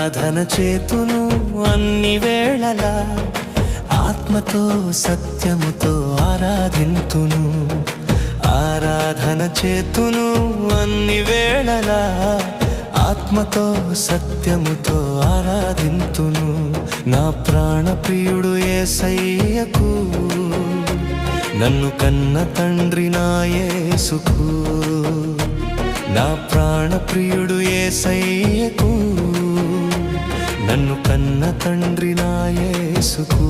ఆరాధన చేతును అన్ని వేళలా, ఆత్మతో సత్యముతో ఆరాధింతును. ఆరాధన చేతును అన్ని వేళలా, ఆత్మతో సత్యముతో ఆరాధింతును. నా ప్రాణ ప్రియుడు యేసయ్యకు, నన్ను కన్న తండ్రి నా యేసుకు. నా ప్రాణ ప్రియుడు యేసయ్యకు, నన్ను కన్న తండ్రి నా యేసుకు.